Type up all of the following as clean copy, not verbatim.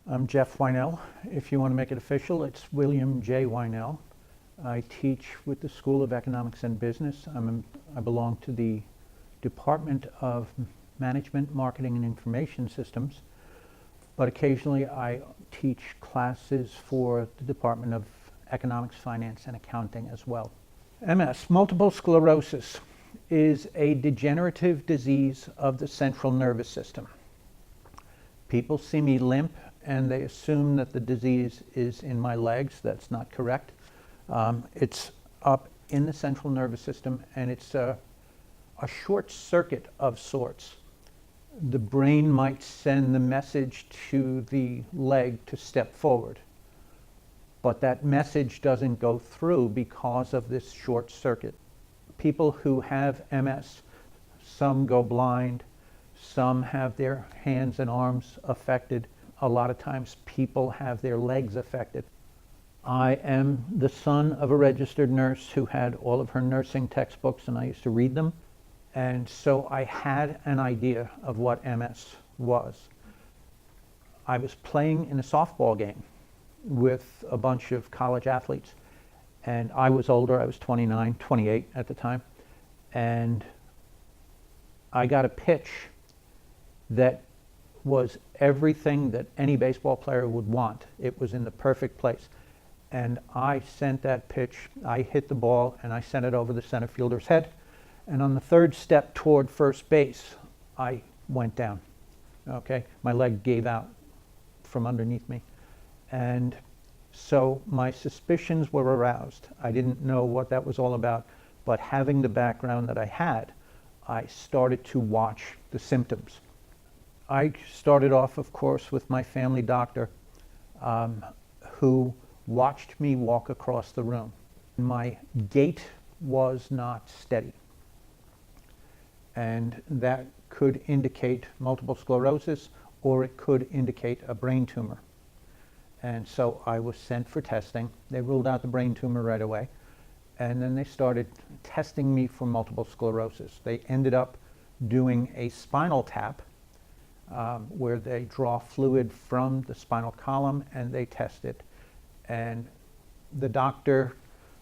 I'm Jeff Weinell. If you want to make it official, it's William J. Weinell. I teach with the School of Economics and Business. I belong to the Department of Management, Marketing, and Information Systems, but occasionally I teach classes for the Department of Economics, Finance, and Accounting as well. MS, multiple sclerosis, is a degenerative disease of the central nervous system. People see me limp and they assume that the disease is in my legs. That's not correct. It's up in the central nervous system, and it's a short circuit of sorts. The brain might send the message to the leg to step forward, but that message doesn't go through because of this short circuit. People who have MS, some go blind, some have their hands and arms affected. A lot of times people have their legs affected. I am the son of a registered nurse who had all of her nursing textbooks, and I used to read them. And so I had an idea of what MS was. I was playing in a softball game with a bunch of college athletes, and I was older. I was 29, 28 at the time, and I got a pitch that was everything that any baseball player would want. It was in the perfect place. And I sent that pitch, I hit the ball, and I sent it over the center fielder's head. And on the third step toward first base, I went down. Okay, my leg gave out from underneath me. And so my suspicions were aroused. I didn't know what that was all about, but having the background that I had, I started to watch the symptoms. I started off, of course, with my family doctor, who watched me walk across the room. My gait was not steady, and that could indicate multiple sclerosis, or it could indicate a brain tumor. And so I was sent for testing. They ruled out the brain tumor right away, and then they started testing me for multiple sclerosis. They ended up doing a spinal tap, where they draw fluid from the spinal column and they test it. And the doctor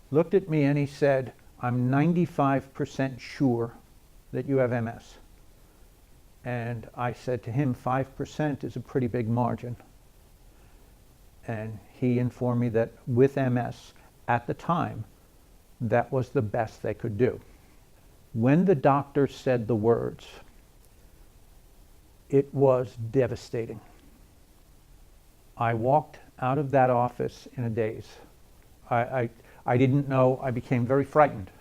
looked at me and he said, "I'm 95% sure that you have MS." And I said to him, 5% is a pretty big margin. And he informed me that with MS at the time, that was the best they could do. When the doctor said the words, it was devastating. I walked out of that office in a daze. I didn't know. I became very frightened.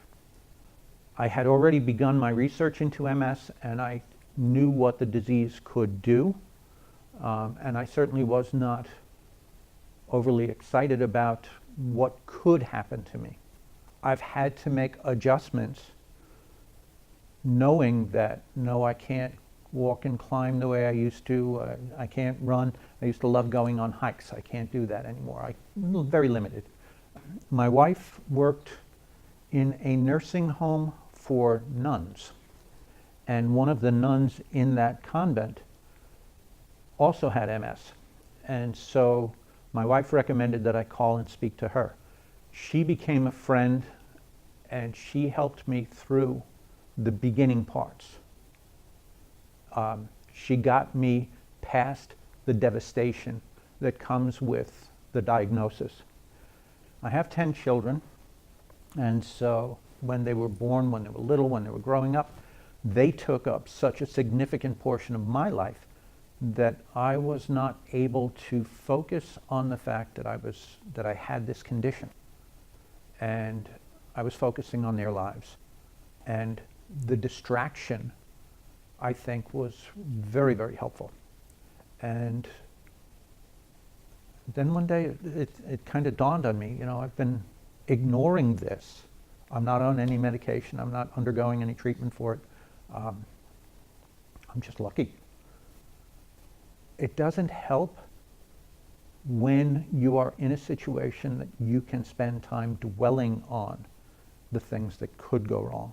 I had already begun my research into MS, and I knew what the disease could do, and I certainly was not overly excited about what could happen to me. I've had to make adjustments knowing that, no, I can't walk and climb the way I used to. I can't run. I used to love going on hikes. I can't do that anymore. I'm very limited. My wife worked in a nursing home for nuns, and one of the nuns in that convent also had MS. And so my wife recommended that I call and speak to her. She became a friend, and she helped me through the beginning parts. She got me past the devastation that comes with the diagnosis. I have 10 children, and so when they were born, when they were little, when they were growing up, they took up such a significant portion of my life that I was not able to focus on the fact that I had this condition. And I was focusing on their lives. And the distraction, I think, was very, very helpful. And then one day it kind of dawned on me, I've been ignoring this. I'm not on any medication. I'm not undergoing any treatment for it. I'm just lucky. It doesn't help when you are in a situation that you can spend time dwelling on the things that could go wrong.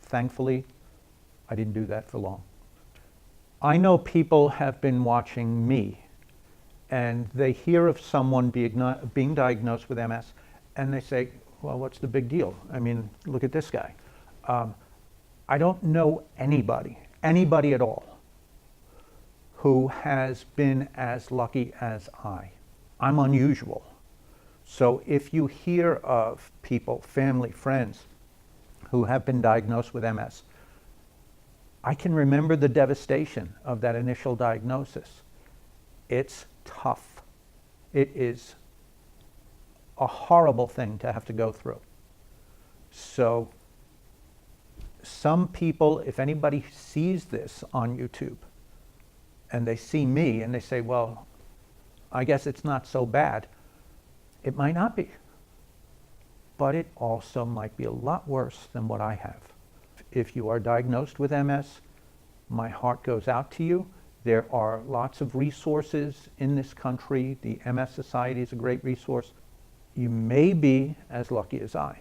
Thankfully, I didn't do that for long. I know people have been watching me and they hear of someone being diagnosed with MS, and they say, well, what's the big deal? I mean, look at this guy. I don't know anybody at all, who has been as lucky as I. I'm unusual. So if you hear of people, family, friends, who have been diagnosed with MS, I can remember the devastation of that initial diagnosis. It's tough. It is a horrible thing to have to go through. So some people, if anybody sees this on YouTube and they see me and they say, well, I guess it's not so bad, it might not be. But it also might be a lot worse than what I have. If you are diagnosed with MS, my heart goes out to you. There are lots of resources in this country. The MS Society is a great resource. You may be as lucky as I.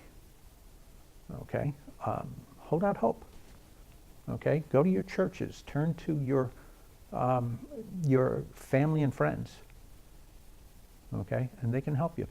Okay? Hold out hope. Okay? Go to your churches. Turn to your family and friends. Okay? And they can help you.